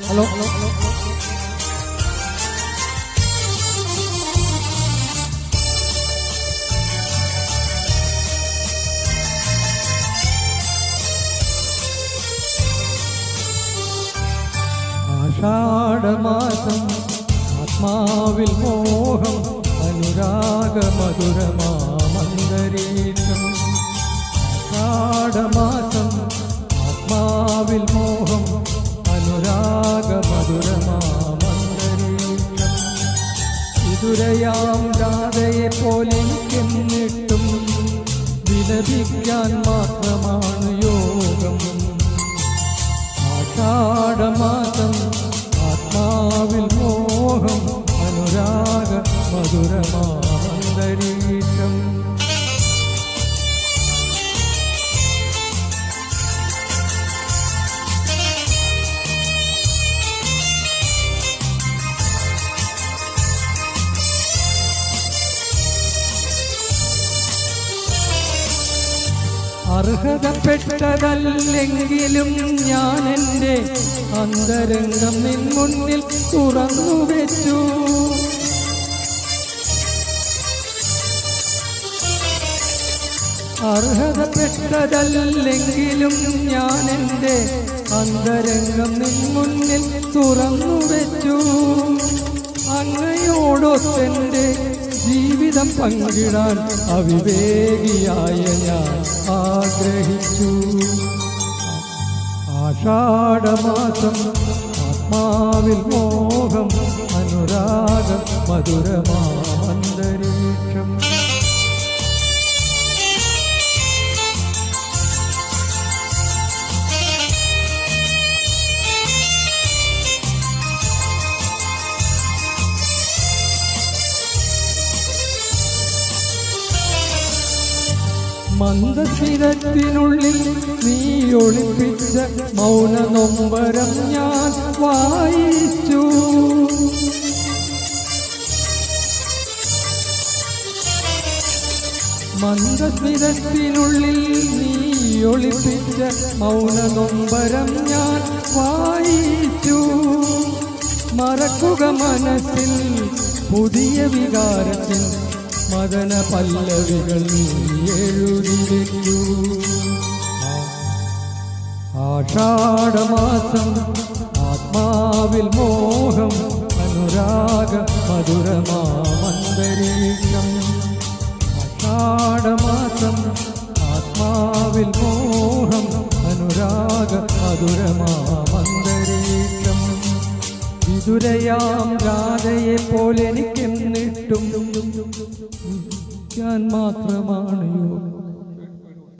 Hello ആഷാഢമാസം ആത്മാവിൽ മോഹം അനുരാഗമധുരമാമന്തരീക്ഷം. ആഷാഢമാസം ആത്മാവിൽ മോഹം അനുരാഗമധുരമാമന്തരീക്ഷം. വിതുരയാം രാധയെ പോലെനിക്കെന്നിട്ടും വിലപിക്കാൻ മാത്രമാണ് യോഗം. ആഷാഢമാസം ആത്മാവിൽ മോഹം അനുരാഗ മധുരമാമന്തരീക്ഷം. അർഹതപ്പെട്ടതല്ലെങ്കിലും ഞാൻ എൻ്റെ അന്തരംഗം നിൻ മുന്നിൽ തുറന്നു വെച്ചു. അർഹതപ്പെട്ടതല്ലെങ്കിലും ഞാൻ എൻ്റെ അന്തരംഗം നിൻ മുന്നിൽ തുറന്നു വെച്ചു. അങ്ങയോടൊത്തെൻ്റെ ജീവിതം പങ്കിടാൻ അവിവേകിയായ ഞാൻ ആഗ്രഹിച്ചു. ആഷാഢമാസം ആത്മാവിൽ മോഹം അനുരാഗ മധുരമാമന്തരീക്ഷം. മന്ദസ്മിതത്തിനുള്ളിൽ നീ ഒളിപ്പിച്ച മൗന നൊമ്പരം ഞാൻ വായിച്ചു. മന്ദസ്മിതത്തിനുള്ളിൽ നീ ഒളിപ്പിച്ച മൗന നൊമ്പരം ഞാൻ വായിച്ചു. മറക്കുക മനസ്സിൽ പുതിയ വികാരത്തിൽ മദന പല്ലവികൾ എഴുതി വയ്ക്കൂ. ആഷാഢമാസം ആത്മാവിൽ മോഹം അനുരാഗ മധുരമാമന്തരീക്ഷം. ആഷാഢമാസം ആത്മാവിൽ മോഹം അനുരാഗ മധുരമാമന്തരീക്ഷം. വിതുരയാം രാധയെ പോലെനിക്കെന്നിട്ടും ഞാൻ മാത്രമാണ് യോഗം.